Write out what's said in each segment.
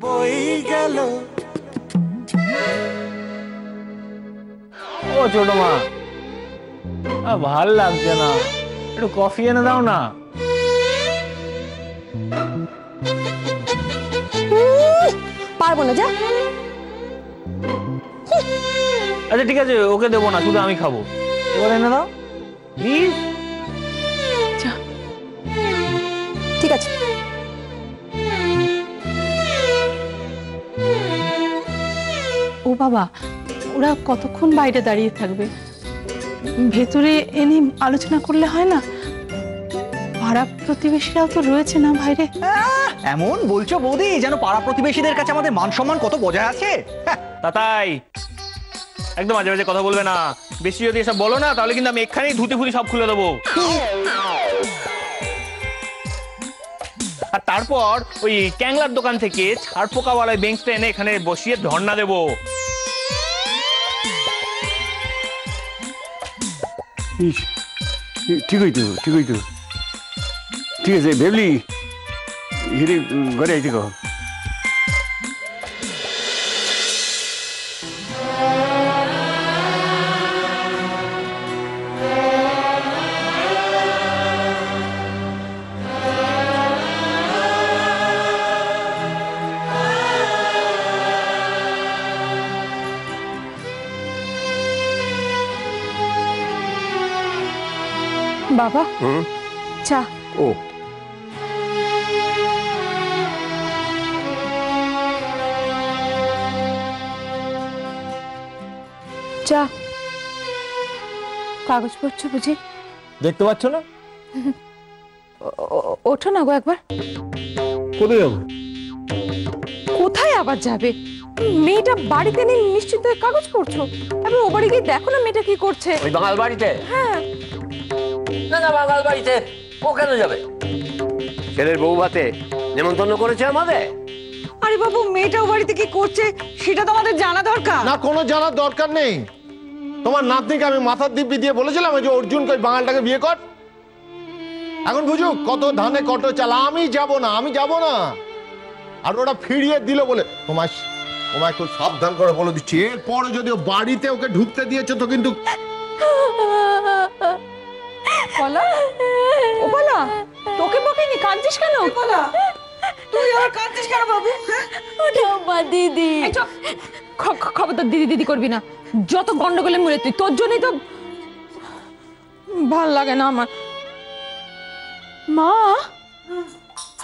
বই গেল। ও ছোট মা, ভাল লাগছে না, একটু কফি এনে দাও না। পারবো না, যা। আচ্ছা ঠিক আছে, ওকে দেবো না, শুধু আমি খাবো। এবার এনে দাও প্লিজ। ঠিক আছে। ও বাবা, ওরা কতক্ষণ বাইরে দাঁড়িয়ে থাকবে? ভেতরে এনে আলোচনা করলে হয় না? পাড়া প্রতিবেশীরাও তো রয়েছে না বাইরে। এমন বলছো বৌদি যেন পাড়া প্রতিবেশীদের কাছে আমাদের মান সম্মান কত বজায় আছে। তাই একদম মাঝে মাঝে কথা বলবে না। বেশি যদি এসব বলো না তাহলে কিন্তু আমি এখানেই ধুতে ফুতে সব খুলে দেবো। আর তারপর ওই ক্যাংলার দোকান থেকে ছাড় পোকাওয়ালা বেঞ্চটা এনে এখানে বসিয়ে ধর্ণা দেবো। ঠিকই তো, ঠিকই তো, ঠিক আছে ভেবলি হিরে ঘরে আইতে কহ। বাবা চা। ও চা। কাগজ পড়ছো বুঝি? দেখতে পাচ্ছ না? ওঠো না গো একবার। কোথায় যাবো? কোথায় আবার যাবে? মেয়েটা বাড়িতে নেই, নিশ্চিন্ত হয়ে কাগজ করছো। এবার ও বাড়ি গিয়ে দেখো না মেয়েটা কি করছে। ওই বাঙাল বাড়িতে? হ্যাঁ। না না, বাঙাল বাড়িতে ও কেন যাবে? ছেলের বউ ভাতে নেমন্তন্ন করেছে আমাদের। আরে বাবু, মেয়েটা ও বাড়িতে কি করছে সেটা তো আমাদের জানা দরকার। না, কোনো জানার দরকার নেই। তোমার নাতনিকে আমি মাথার দিব্যি দিয়ে বলেছিলাম যে অর্জুনকে ওই বাঙালটাকে বিয়ে কর। এখন বুঝুক কত ধানে কত চাল। আমি যাব না, আমি যাব না। আর ওরা ফিরিয়ে দিল বলে তোমায় খুব সাবধান করে বলে দিচ্ছি, এরপরে যদি বাড়িতে ওকে ঢুকতে দিয়েছো তো কিন্তু। বলা ও বলা, তোকে বকেনি, কাঁদছিস কেন? বলা, তুই আর কাঁদছিস কেন বাবু? দিদি খবরদার দিদি দিদি করবি না। যত গন্ডগোলে মরে তুই, তোর জন্যই তো ভাল লাগে না আমার। মা,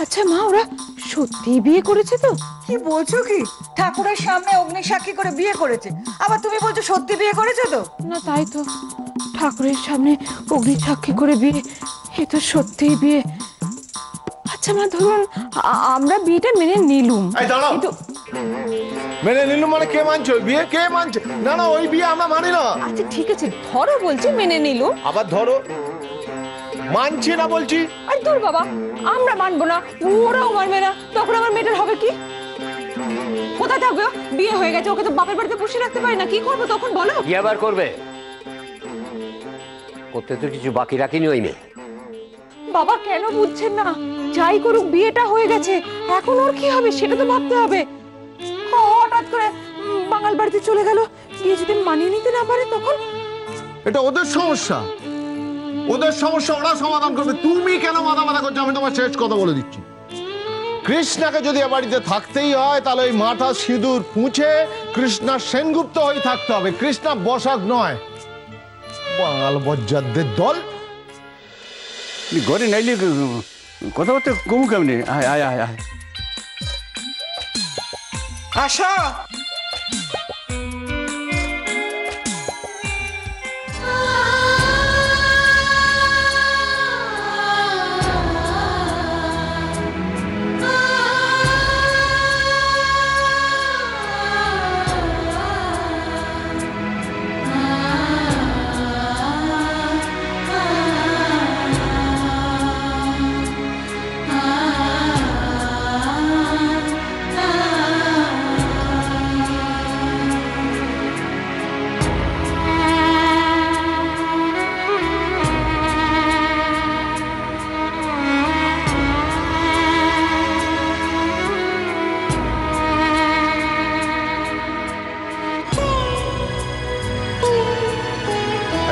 আচ্ছা মা, ওরা সত্যি বিয়ে করেছে তো? কি বলছো কি? ঠাকুরের সামনে অগ্নি সাক্ষী করে বিয়ে করেছে, আবার তুমি বলছো সত্যি বিয়ে করেছে তো? না তাই তো, ঠাকুরের সামনে অগ্নি সাক্ষী করে বিয়ে, এ তো সত্যিই বিয়ে। আচ্ছা মা, ধরুন আমরা বিয়েটা মেনে নিলুম, কিন্তু মেনে নিলুম মানে কে মানছে ওই বিয়ে? কে মানছে? না না, ওই বিয়ে আমরা মানি না। আচ্ছা ঠিক আছে, ধরো বলছি মেনে নিলুম। আবার ধরো, মানছি না বলছি। আর দূর বাবা, আমরা মানবো না, ওরাও মানবে না, তখন আমার মেয়েটার হবে কি? কোথায় থাকবে? বিয়ে হয়ে গেছে, ওকে তো বাপের বাড়িতে বসে রাখতে পারি না, কি করবো তখন বলো? কি আবার করবে? করতে তো কিছু বাকি রাখিনি ওই মেয়ে। বাবা কেন বুঝছেন না? যাই করুক বিয়েটা হয়ে গেছে, এখন ওর কি হবে সেটা তো ভাবতে হবে। হঠাৎ করে বাঙাল বাড়িতে চলে গেল, গিয়ে যদি মানিয়ে নিতে না পারে তখন? এটা ওদের সমস্যা, ওদের সমস্যা ওরা সমাধান করবে। তুমি কেন মাথা মাথা করছো? আমি তোমার শেষ কথা বলে দিচ্ছি, কৃষ্ণাকে যদি এ বাড়িতে থাকতেই হয় তাহলে ওই মাথা সিঁদুর পুঁছে কৃষ্ণা সেনগুপ্ত হয়ে থাকতে হবে, কৃষ্ণা বসাক নয়। বাঙাল বজ্জাতদের দল। ঘরে নাইলে কথাবার্তা কমু কেমনি? আয় আয় আয় আয়। আশা,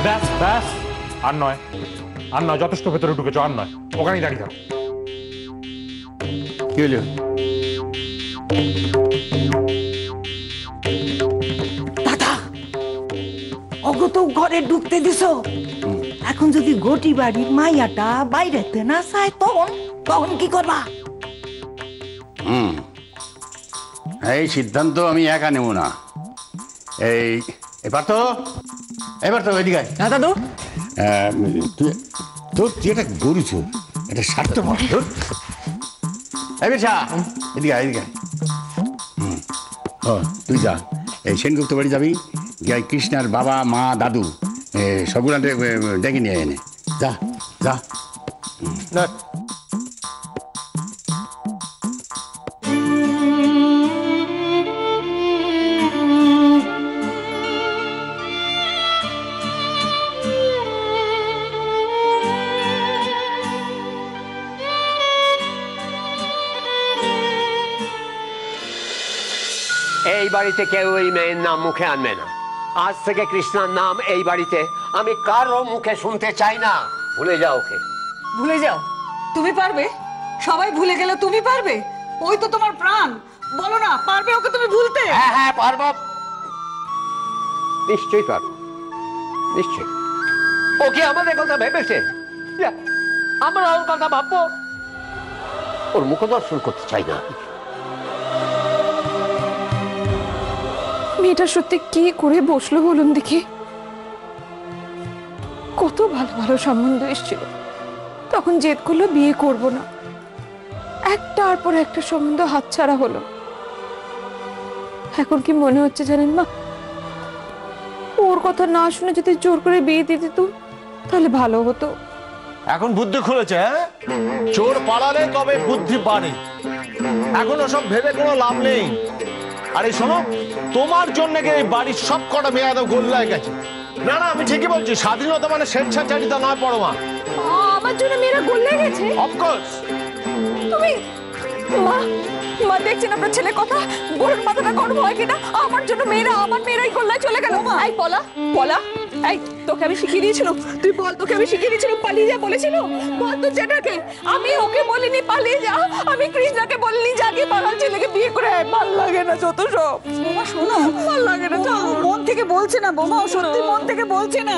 ব্যাস ব্যাস, আর নয় আর নয়, যথেষ্ট ভেতরে ঢুকেছো, আর নয়, ওখানেই দাঁড়িয়ে থাকো। কি হলো? দাদা ওগো তো ঘরে ঢুকতে দিছো, এখন যদি গটি বাড়ির মাইয়াটা বাইরেতে না চায় তখন তখন কি করবা? এই সিদ্ধান্ত আমি একা নেব না। এবার তো এদিকে আয়। হ্যাঁ দাদু। তুই একটা গরু চোর, এটা স্বার্থ এদিকে আয়। তুই যা, এই সেনগুপ্ত বাড়ি যাবি, গিয়ে কৃষ্ণার বাবা মা দাদু সবগুলো ডেকে নিয়ে এনে যা যা। এই বাড়িতে কেউ এই মেয়ের নাম মুখে আনবে না। আজ থেকে কৃষ্ণার নাম এই বাড়িতে আমি কারো মুখে শুনতে চাই না। ভুলে যাও ওকে। ভুলে যাও? তুমি পারবে? সবাই ভুলে গেলে তুমি পারবে? ওই তো তোমার প্রাণ, বলো না পারবে ওকে তুমি ভুলতে? হ্যাঁ হ্যাঁ পারবো, নিশ্চয়ই পারবো, নিশ্চয়ই। ও কি আমাদের কথা ভেবেছে? আমরা ওর কথা ভাববো? ওর মুখ দর্শন করতে চাই না। মেয়েটা সত্যি কি করে বসলো বলুন দেখি। কত ভালো ভালো সম্বন্ধ এসেছিল, তখন জেদ করলো বিয়ে করব না। একটার পর একটা সম্বন্ধ হাতছাড়া হলো। এখন কি মনে হচ্ছে জানেন মা, ওর কথা না শুনে যদি জোর করে বিয়ে দিয়ে দিত তাহলে ভালো হতো। এখন বুদ্ধি খুলেছে, হ্যাঁ? চোর পালালে তবে বুদ্ধি বাড়ে। এখন ওসব ভেবে কোনো লাভ নেই। আরে শোনো, তোমার জন্য এই বাড়ির সব কটা মেয়াদ গোল্লায় গেছে। না না, আমি ঠিকই বলছি, স্বাধীনতা মানে স্বেচ্ছাচারিতা নয় বড় মা। আমার জন্য মেয়েরা গোল্লায় গেছে? অফকোর্স। তুমি মা দেখছেন আপনার ছেলের কথা, গরুর মাথাটা গরম হয় কিনা? আমার জন্য আমার মেয়েরাই গোল্লায় চলে গেল। এই পলা, এই তোকে আমি শিখিয়ে দিয়েছিলাম, তুই বল, তোকে আমি শিখিয়ে দিয়েছিলাম পালিয়ে যা বলেছিল? বল তো যেটাকে আমি ওকে বলিনি পালিয়ে যা, আমি কৃষ্ণাকে বলিনি যাকে পালার ছেলেকে বিয়ে করে। ভাল লাগে না যত সব। বোমা শোনো, ভাল লাগে না, মন থেকে বলছে না বোমা, সত্যি মন থেকে বলছে না।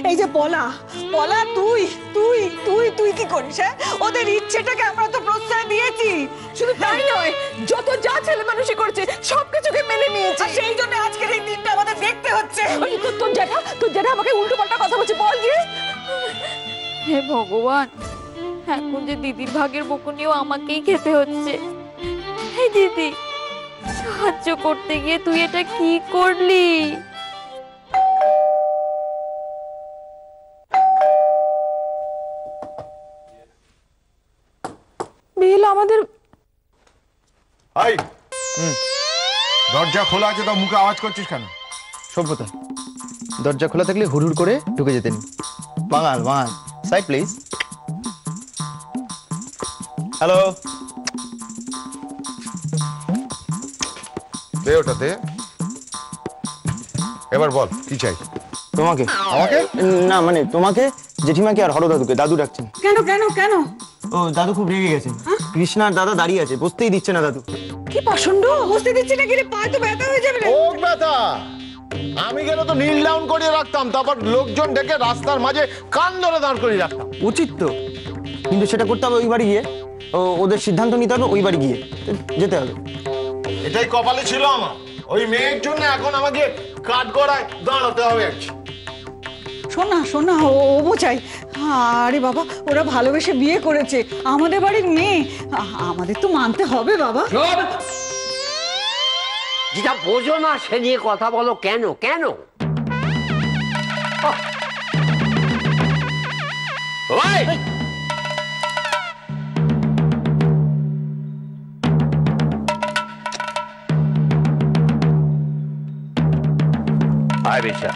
এই যে পলা, তুই তুই তুই তুই কি করিস? হ্যাঁ, ওদের ইচ্ছেটাকে আমরা তো প্রশ্রয় দিয়েছি। শুধু তাই নয়, যত যা ছেলে মানুষই করেছে সবকিছুকে মেনে নিয়েছে। সেই জন্য আজকের এই দিনটা আমাদের দেখতে হচ্ছে। তোর জ্যাঠা আমাকে উল্টো পাল্টা কথা বলছে, বল গিয়ে। হে ভগবান, এখন যে দিদির ভাগের বকুনিও আমাকেই খেতে হচ্ছে। হে দিদি, সাহায্য করতে গিয়ে তুই এটা কি করলি? বিল আমাদের দরজা খোলা আছে, তো মুখে আওয়াজ করছিস কেন? সভ্যতা, দরজা খোলা থাকলে হুড় করে ঢুকে যেতেন। বাঙাল সাইড প্লিজ। হ্যালো, দে ওটা দে। এবার বল কি চাই? তোমাকে? আমাকে না, মানে তোমাকে, জেঠিমাকে আর হর দাদুকে। দাদু ডাকছেন। কেন কেন কেন? ও দাদু খুব রেগে গেছেন। কৃষ্ণার দাদা দাঁড়িয়ে আছে, বসতেই দিচ্ছে না দাদু। কি পাষণ্ড, বসতে দিচ্ছে না? কি রে, পা তো ব্যথা হয়ে যাবে রে। ও ব্যথা, আমি গেলে তো নীল ডাউন করিয়ে রাখতাম, তারপর লোকজন ডেকে রাস্তার মাঝে কান ধরে দাঁড় করিয়ে রাখতাম। উচিত তো, কিন্তু সেটা করতে হবে ওই বাড়ি গিয়ে। ওদের সিদ্ধান্ত নিতে হবে ওই বাড়ি গিয়ে, যেতে হবে। এটাই কপালে ছিল আমার। ওই মেয়ের জন্য এখন আমাকে কাঠগড়ায় দাঁড়াতে হবে। শোনা, ও বোঝাই। আরে বাবা, ওরা ভালোবেসে বিয়ে করেছে, আমাদের বাড়ির মেয়ে, আমাদের তো মানতে হবে বাবা। যেটা বোঝো না সে নিয়ে কথা বলো কেন? কেন আয় বেশা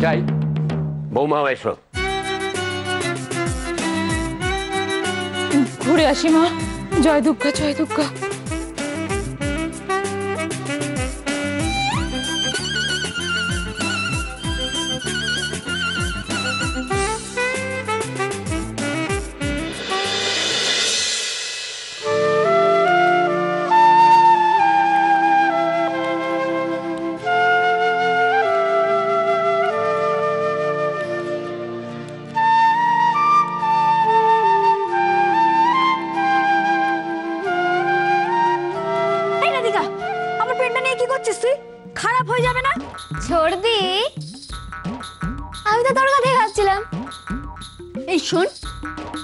যাই, বৌমাও এসো। ঘুরে আসি মা। জয় দুর্গা, জয় দুর্গা। কি করছিস তুই? খারাপ হয়ে যাবে না? ছোড়দি, আমি তো তোর কথাই ভাবছিলাম। এই শোন,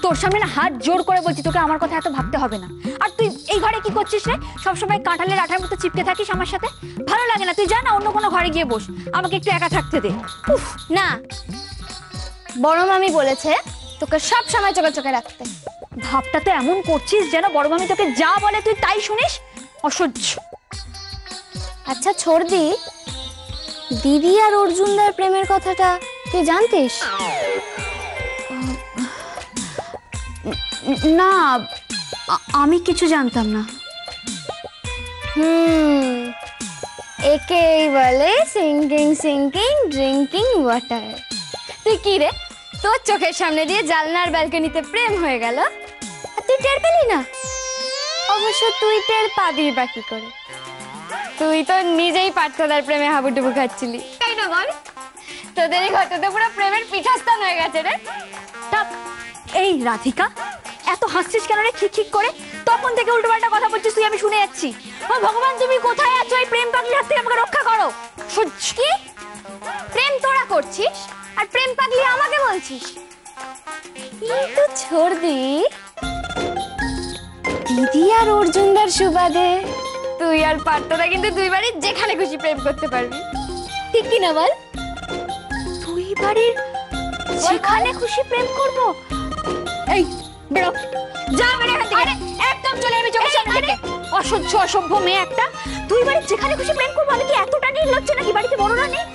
তোর সামনে না হাত জোর করে বলছি, তোকে আমার কথা এত ভাবতে হবে না। আর তুই এই ঘরে কি করছিস রে? সবসময় কাঁঠালের আঠার মতো চিপকে থাকিস আমার সাথে, ভালো লাগে না। তুই যা না, অন্য কোনো ঘরে গিয়ে বস, আমাকে একটু একা থাকতে দে। উফ, না, বড় মামি বলেছে তোকে সব সময় চোখে চোখে রাখতে। ভাবটা তো এমন করছিস যেন বড় মামি তোকে যা বলে তুই তাই শুনিস। অসহ্য। আচ্ছা ছোড়দি, দিদি আর অর্জুনদার প্রেমের কথাটা তুই জানতিস? না, আমি কিছু জানতাম না। একেই বলে সিঙ্কিং সিঙ্কিং ড্রিঙ্কিং ওয়াটার। তুই কি রে, তোর চোখের সামনে দিয়ে জানলার ব্যালকনিতে প্রেম হয়ে গেল আর তুই টের পেলি না? অবশ্য তুই টের পাবি বা কি করে? তুই তো নিজেই পার্থদার প্রেমে হাবুডুবু খাচ্ছিলি, তাই না বল? তোদের এই ঘরটা তো পুরো প্রেমের পীঠস্থান হয়ে গেছে রে। এই রাধিকা, এত হাসছিস কেন রে খিক খিক করে? তখন থেকে উল্টোপাল্টা কথা বলছিস তুই, আমি শুনে যাচ্ছি। ও ভগবান, তুমি কোথায় আছো? এই প্রেম পাগলির হাত থেকে আমাকে রক্ষা করো। কি প্রেম তোরা করছিস আর প্রেম পাগলি আমাকে বলছিস? কিন্তু ছোড়দি, দিদি আর অর্জুনদার সুবাদে তুই আর পার্থদা কিন্তু দুই বাড়ির যেখানে খুশি প্রেম করতে পারবি, ঠিক কি না বল? দুই বাড়ির যেখানে খুশি প্রেম করব? এই বেরো, যা বেরো এখান থেকে। একদম চলে যাবি চোখের সামনে থেকে। অসহ্য অসভ্য মেয়ে একটা। দুই বাড়ির যেখানে খুশি প্রেম করবো? আমি কি এতটা নির্লজ্জ নাকি? বাড়িতে বড়রা নেই?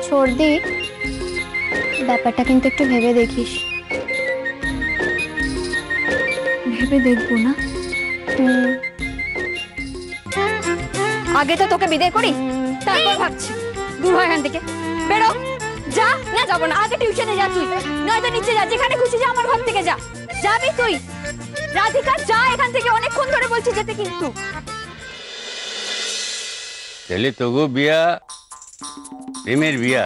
ছোড়দি, ব্যাপারটা কিন্তু একটু ভেবে দেখিস। ভেবে দেখবো না? আগে তো তোকে বিদায় করি, তারপর ভাবছি। দূর হয় এখান থেকে, বেরো। যা। না যাবো না, আগে টিউশনে যা তুই, নয়তো নিচে যা, যেখানে খুশি যা, আমার ঘর থেকে যা। যাবি তুই? রাধিকা যা এখান থেকে, অনেকক্ষণ ধরে বলছি যেতে। কিন্তু তাহলে তবু বিয়া প্রেমের বিয়া?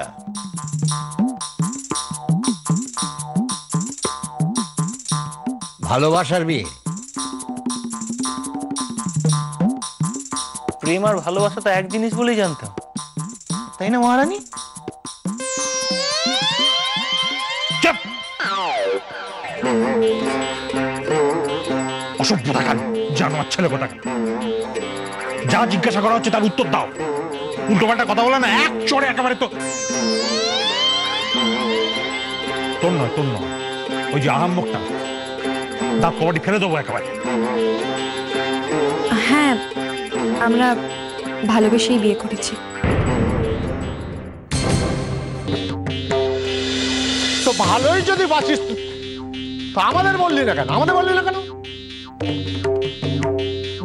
ভালোবাসার বিয়ে? প্রেম আর ভালোবাসা তো এক জিনিস বলেই জানতাম, তাই না মহারানী? অসভ্য দেখান, জানোয়ার ছেলে কোথায়। যা জিজ্ঞাসা করা হচ্ছে তার উত্তর দাও। উল্টোপাল্টা কথা বলে না, এক চড়ে একেবারে। তো তোর নয়, তোর নয়, ওই যে আহাম্মকটা, দাঁত কবাডি ফেলে দেবো একেবারে। হ্যাঁ, আমরা ভালোবেসেই বিয়ে করেছি। তো ভালোই যদি বাঁচিস, তো আমাদের বললি না কেন? আমাদের বললি না কেন?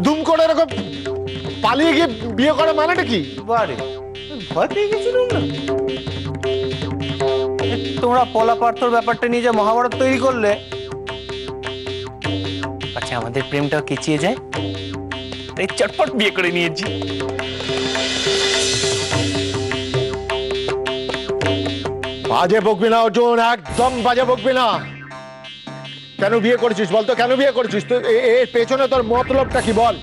দুম করে এরকম পালিয়ে গিয়ে বিয়ে করে মানেটা কি? বারে ভয় পেয়ে গেছিলাম না। তোমরা পলা পার্থর ব্যাপারটা নিয়ে যা মহাভারত তৈরি করলে, আচ্ছা আমাদের প্রেমটা কেচিয়ে যায়, তাই চটপট বিয়ে করে নিয়েছি। বাজে বকবি না অর্জুন, একদম বাজে বকবি না। কেন বিয়ে করেছিস বল তো? কেন বিয়ে করেছিস? তো এর পেছনে তোর মতলবটা কি বল?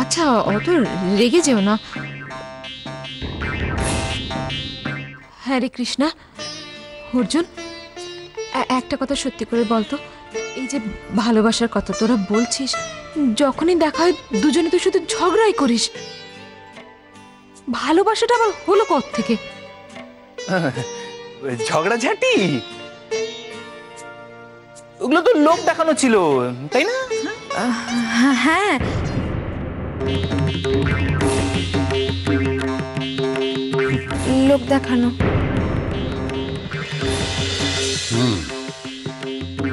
আচ্ছা, অত রেগে যেও না। হরে কৃষ্ণা। অর্জুন, একটা কথা সত্যি করে বলতো, এই যে ভালোবাসার কথা তোরা বলছিস, যখনই দেখা হয় দুজনে তো শুধু ঝগড়াই করিস। ভালোবাসাটা আবার হলো কোথা থেকে? ঝগড়াঝাটি ওগুলো তো লোক দেখানো ছিল, তাই না? হ্যাঁ, লোক দেখানো।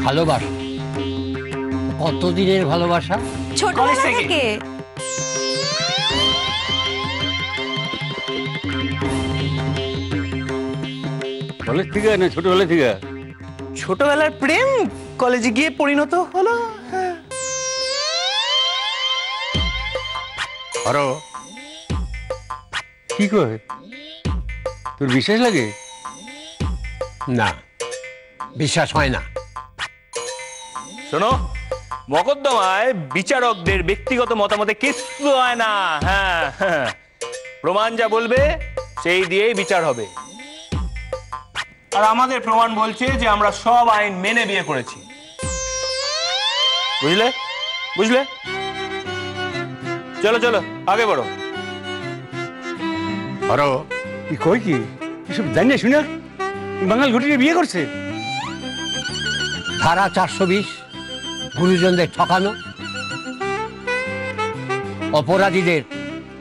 ভালোবাসা কতদিনের ভালোবাসা? ছোটবেলা থেকে। কলেজ থেকে না ছোটবেলা থেকে? ছোটবেলার প্রেম কলেজে গিয়ে পরিণত হলো। আরো কি কয়, তোর বিশ্বাস লাগে? না, বিশ্বাস হয় না। শোনো, মকদ্দমায় বিচারকদের ব্যক্তিগত মতামতে কিচ্ছু হয় না। হ্যাঁ হ্যাঁ, প্রমাণ যা বলবে সেই দিয়েই বিচার হবে। আর আমাদের প্রমাণ বলছে যে আমরা সব আইন মেনে বিয়ে করেছি। বুঝলে বুঝলে? চলো চলো আগে বড়। আরো কি কই কি এসব জানি না শুনে বাঙাল ঘটিয়ে বিয়ে করছে। ধারা 420 গুরুজনদের ঠকানো, অপরাধীদের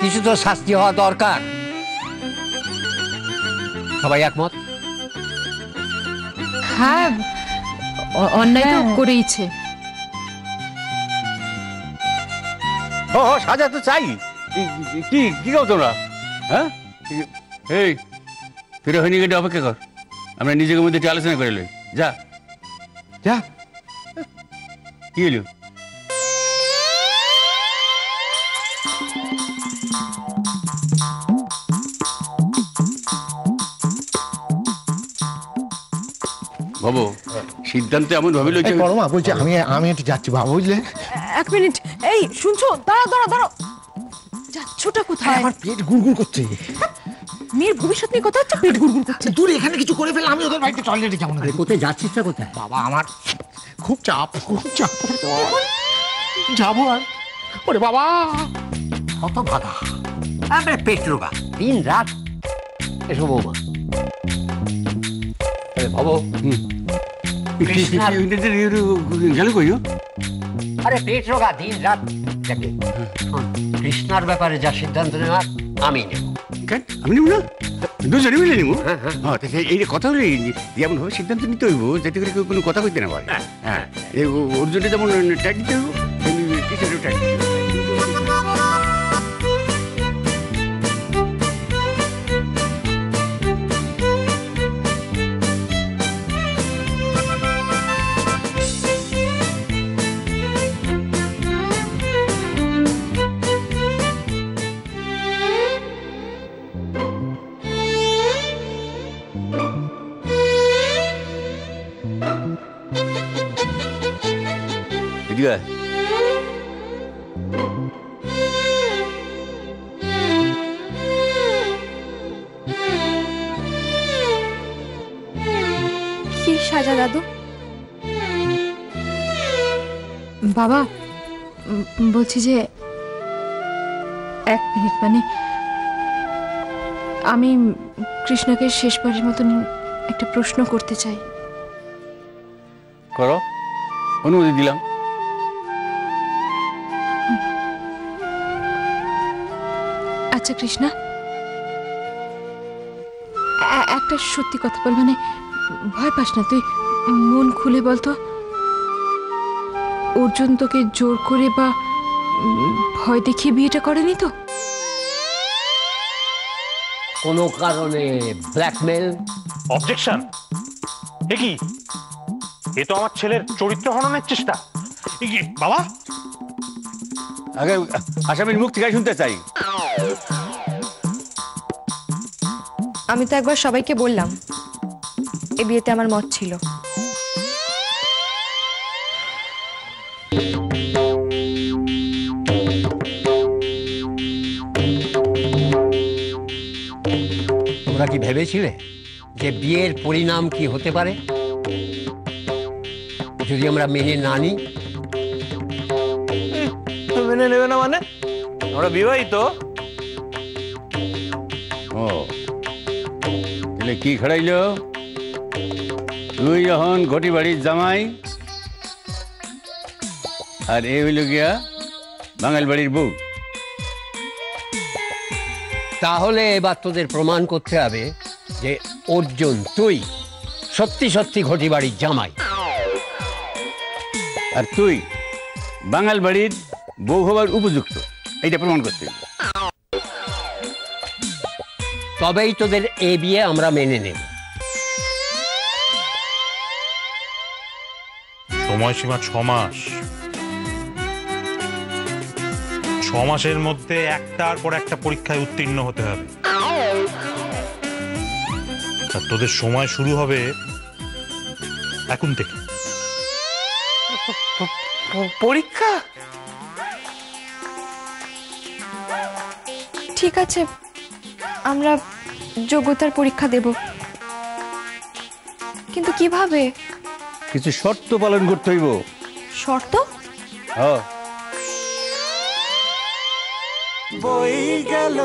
কিছু তো শাস্তি হওয়া দরকার। সবাই একমত? হ্যাঁ, অন্যায় তো করেইছে। ও সাজা তো চাই। কি কি গাও তোমরা? হ্যাঁ এই ফিরে হয়নি গেটে অপেক্ষা কর, আমরা নিজেদের মধ্যে একটু আলোচনা করে লই। যা যা। কি হলো? বাবু সিদ্ধান্ত এমন ভাবিল যে বড় মা বলছি আমি একটু যাচ্ছি বাবা, বুঝলে? এক মিনিট, এই শুনছো? দাঁড়াও দাঁড়াও দাঁড়াও, যাচ্ছোটা কোথায়? আমার পেট গুড়গুড় করছে। মেয়ের ভবিষ্যৎ নিয়ে কথা হচ্ছে, পেট গুড়গুড় করছে। দূর এখানে কিছু করে ফেলে আমি ওদের বাড়িতে টয়লেটে যাবো না। কোথায় যাচ্ছিস না? কোথায়? বাবা আমার খুব চাপ, খুব চাপ। যাবো আর ওরে বাবা কত বাধা, আরে পেট রোগা, দিন রাত। এসো বৌমা। বাবু গেল কইও? আরে পেট রোগা, দিন রাত দেখে। কৃষ্ণার ব্যাপারে যা সিদ্ধান্ত নেওয়ার আমি নেব। আমি নেব না, দুজনে মিলে নেব। হ্যাঁ, এই যে কথা হলে যেমন ভাবে সিদ্ধান্ত নিতে হইব যাতে করে কেউ কোনো কথা কইতে না পারে। হ্যাঁ, ওর জন্য যেমন ট্যাগ দিতে হইব তেমনি কৃষ্ণেরও ট্যাগ দিতে হইব। এদিকে কি সাজা দাদু? বাবা বলছি যে এক মিনিট, মানে আমি কৃষ্ণকে শেষবারের মতন একটা প্রশ্ন করতে চাই। করো, অনুমতি দিলাম। আচ্ছা কৃষ্ণা, একটা সত্যি কথা বল, মানে ভয় পাস না, তুই মন খুলে বলতো। অর্জুন তোকে জোর করে বা ভয় দেখিয়ে বিয়েটা করেনি তো? কোনো কারণে ব্ল্যাকমেল? অবজেকশন। এ কি? এ তো আমার ছেলের চরিত্র হননের চেষ্টা। বাবা আগে আসামির মুখ থেকে শুনতে চাই। আমি তো একবার সবাইকে বললাম এই বিয়েতে আমার মত ছিল। তোমরা কি ভেবেছিলে যে বিয়ের পরিণাম কি হতে পারে যদি আমরা মেনে না নিই? মেনে নেবে না মানে? আমরা বিবাহিত। ও তাহলে কি খাড়াইল? তুই যখন ঘটি বাড়ির জামাই আর এ হইল গিয়া বাঙাল বাড়ির বউ। তাহলে এবার তোদের প্রমাণ করতে হবে যে অর্জুন তুই সত্যি সত্যি ঘটি বাড়ির জামাই, আর তুই বাঙাল বাড়ির বউ হবার উপযুক্ত, এইটা প্রমাণ করতে হবে। তবেই তোদের এ বিয়ে আমরা মেনে নেব। সময়সীমা 6 মাস। 6 মাসের মধ্যে একটার পর একটা পরীক্ষায় উত্তীর্ণ হতে হবে। আর তোদের সময় শুরু হবে এখন থেকে। পরীক্ষা? ঠিক আছে, আমরা যোগ্যতার পরীক্ষা দেব, কিন্তু কিভাবে? কিছু শর্ত পালন করতে হইব। শর্ত? হ্যাঁ। বই গেল